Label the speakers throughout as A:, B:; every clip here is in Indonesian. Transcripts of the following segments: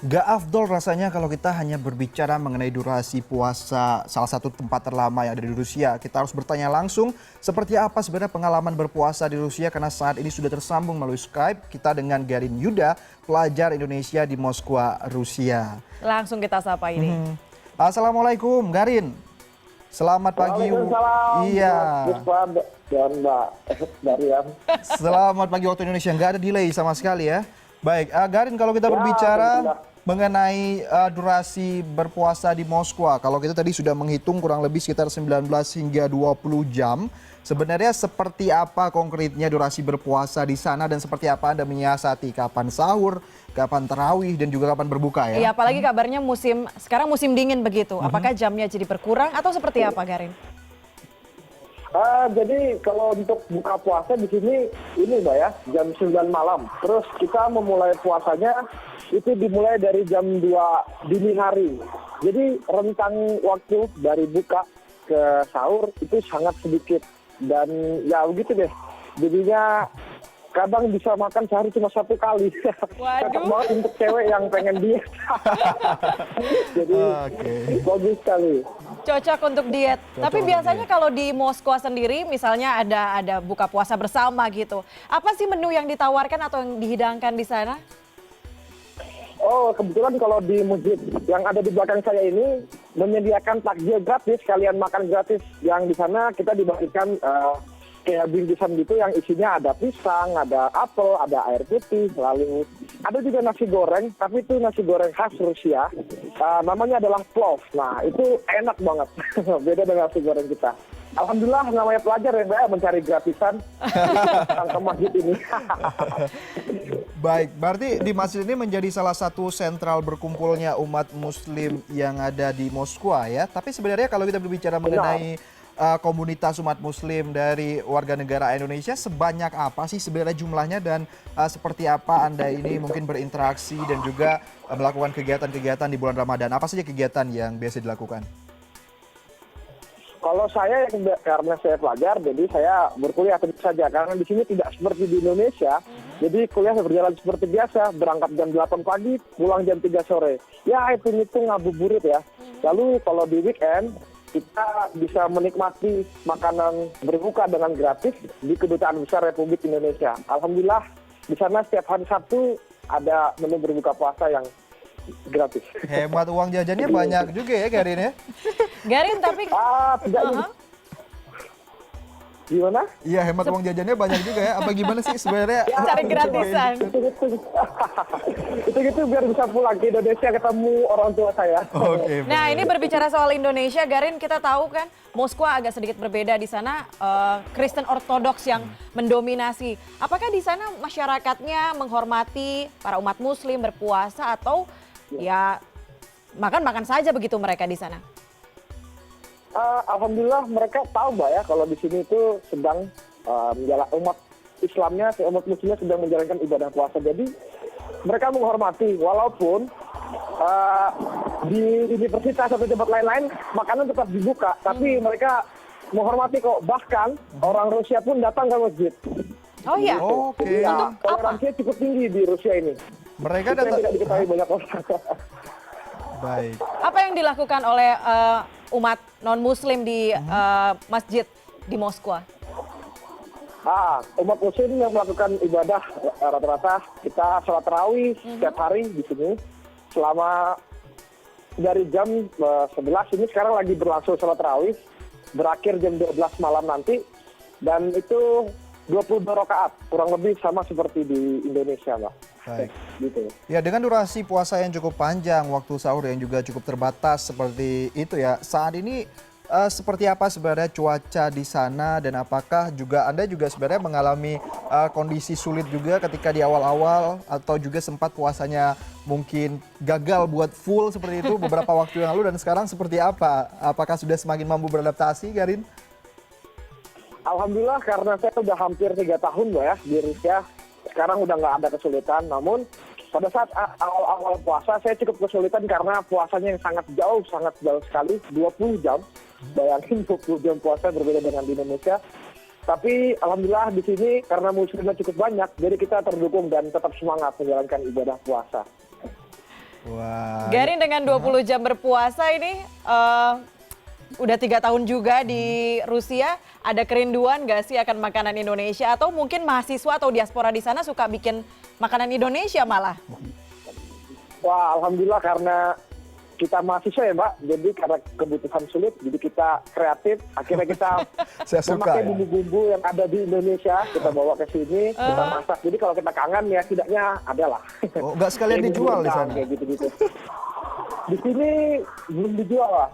A: Gak afdol rasanya kalau kita hanya berbicara mengenai durasi puasa salah satu tempat terlama yang ada di Rusia. Kita harus bertanya langsung seperti apa sebenarnya pengalaman berpuasa di Rusia karena saat ini sudah tersambung melalui Skype kita dengan Garin Yuda, pelajar Indonesia di Moskwa, Rusia.
B: Langsung kita sapa ini.
A: Assalamualaikum Garin. Selamat pagi.
C: Waalaikumsalam.
A: Iya.
C: Puspa dan Mbak Darian.
A: Selamat pagi waktu Indonesia. Nggak ada delay sama sekali ya. Baik, Garin kalau kita berbicara mengenai durasi berpuasa di Moskwa. Kalau kita tadi sudah menghitung kurang lebih sekitar 19 hingga 20 jam. Sebenarnya seperti apa konkretnya durasi berpuasa di sana dan seperti apa Anda menyiasati kapan sahur, kapan tarawih dan juga kapan berbuka ya?
B: Iya, apalagi kabarnya sekarang musim dingin begitu. Apakah jamnya jadi berkurang atau seperti apa, Garin?
C: Jadi kalau untuk buka puasa di sini ini Mbak ya, jam 9 malam. Terus kita memulai puasanya itu dimulai dari jam 2 dini hari. Jadi rentang waktu dari buka ke sahur itu sangat sedikit. Dan ya begitu deh, jadinya kadang bisa makan sehari cuma 1 kali. Cocok banget untuk cewek yang pengen diet. Jadi bagus sekali.
B: Cocok untuk diet. Tapi biasanya kalau di Moskwa sendiri misalnya ada buka puasa bersama gitu. Apa sih menu yang ditawarkan atau yang dihidangkan di sana?
C: Oh, kebetulan kalau di masjid yang ada di belakang saya ini menyediakan takjil gratis, sekalian makan gratis. Yang di sana kita dibagikan kayak bingkisan gitu yang isinya ada pisang, ada apel, ada air putih, lalu ada juga nasi goreng, tapi itu nasi goreng khas Rusia. Namanya adalah plov. Nah, itu enak banget. Beda dengan nasi goreng kita. Alhamdulillah namanya pelajar ya Mbak, mencari gratisan ke masjid ini.
A: Baik, berarti di masjid ini menjadi salah satu sentral berkumpulnya umat muslim yang ada di Moskwa ya. Tapi sebenarnya kalau kita berbicara mengenai komunitas umat muslim dari warga negara Indonesia, sebanyak apa sih sebenarnya jumlahnya dan seperti apa Anda ini mungkin berinteraksi dan juga melakukan kegiatan-kegiatan di bulan Ramadan? Apa saja kegiatan yang biasa dilakukan?
C: Kalau saya karena saya pelajar, jadi saya berkuliah tentu saja. Karena di sini tidak seperti di Indonesia, jadi kuliah berjalan seperti biasa, berangkat jam 8 pagi, pulang jam 3 sore. Ya hitung-hitung ngabuburit ya. Lalu kalau di weekend, kita bisa menikmati makanan berbuka dengan gratis di Kedutaan Besar Republik Indonesia. Alhamdulillah di sana setiap hari Sabtu ada menu berbuka puasa yang gratis.
A: Hemat uang jajannya banyak juga ya Garin ya?
B: Garin tapi
C: tidak. Gimana?
A: Iya, hemat uang jajannya banyak juga ya. Apa gimana sih sebenarnya?
B: cari gratisan.
C: Itu gitu biar bisa pulang ke Indonesia ketemu orang tua saya.
A: Oke.
B: Nah, ini berbicara soal Indonesia, Garin, kita tahu kan Moskwa agak sedikit berbeda di sana, Kristen Ortodoks yang mendominasi. Apakah di sana masyarakatnya menghormati para umat muslim berpuasa atau ya makan-makan saja begitu mereka di sana?
C: Alhamdulillah mereka tahu Mbak ya kalau di sini itu sedang umat Islamnya, umat Muslimnya sedang menjalankan ibadah puasa. Jadi mereka menghormati walaupun di universitas atau tempat lain-lain makanan tetap dibuka, tapi mereka menghormati kok. Bahkan orang Rusia pun datang ke masjid.
B: Oh iya.
A: Oke.
C: Ya, toleransinya cukup tinggi di Rusia ini.
A: Mereka
C: Itu yang
A: datang.
C: tidak diketahui banyak orang.
A: Baik.
B: Apa yang dilakukan oleh umat non-muslim di masjid di Moskwa?
C: Umat muslim yang melakukan ibadah rata-rata kita sholat tarawih setiap hari di sini selama dari jam 11 ini sekarang lagi berlangsung sholat tarawih berakhir jam 12 malam nanti dan itu 22 rakaat kurang lebih sama seperti di Indonesia Mbak.
A: Baik.
C: Gitu.
A: Ya, dengan durasi puasa yang cukup panjang, waktu sahur yang juga cukup terbatas seperti itu ya. Saat ini seperti apa sebenarnya cuaca di sana dan apakah juga Anda juga sebenarnya mengalami kondisi sulit juga ketika di awal-awal atau juga sempat puasanya mungkin gagal buat full seperti itu beberapa waktu yang lalu dan sekarang seperti apa? Apakah sudah semakin mampu beradaptasi, Garin?
C: Alhamdulillah karena saya sudah hampir 3 tahun Mbak ya di Rusia. Sekarang udah nggak ada kesulitan, namun pada saat awal-awal puasa saya cukup kesulitan karena puasanya yang sangat jauh sekali, 20 jam. Bayangin 20 jam puasa berbeda dengan di Indonesia. Tapi alhamdulillah di sini karena muslimnya cukup banyak, jadi kita terdukung dan tetap semangat menjalankan ibadah puasa.
A: Wah.
B: Garin dengan 20 jam berpuasa ini udah 3 tahun juga di Rusia. Ada kerinduan gak sih akan makanan Indonesia? Atau mungkin mahasiswa atau diaspora di sana suka bikin makanan Indonesia malah?
C: Wah, alhamdulillah karena kita mahasiswa ya Mbak, jadi karena kebutuhan sulit, jadi kita kreatif, akhirnya kita
A: Saya suka
C: memakai
A: ya.
C: bumbu-bumbu yang ada di Indonesia, kita bawa ke sini, kita masak. Jadi kalau kita kangen ya setidaknya ada lah.
A: Oh, nggak sekalian
C: Kayak
A: dijual di
C: bumbu
A: sana?
C: Kayak gitu-gitu. Di sini belum dijual lah,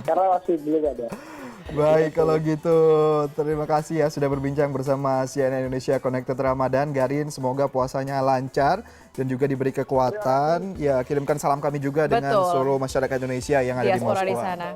C: karena masih belum ada.
A: Baik, kalau gitu terima kasih ya sudah berbincang bersama CNN Indonesia Connected Ramadan. Garin, semoga puasanya lancar dan juga diberi kekuatan. Ya, kirimkan salam kami juga dengan
B: Betul.
A: seluruh masyarakat Indonesia yang ada di
B: Diaspora di
A: Moskwa.
B: sana.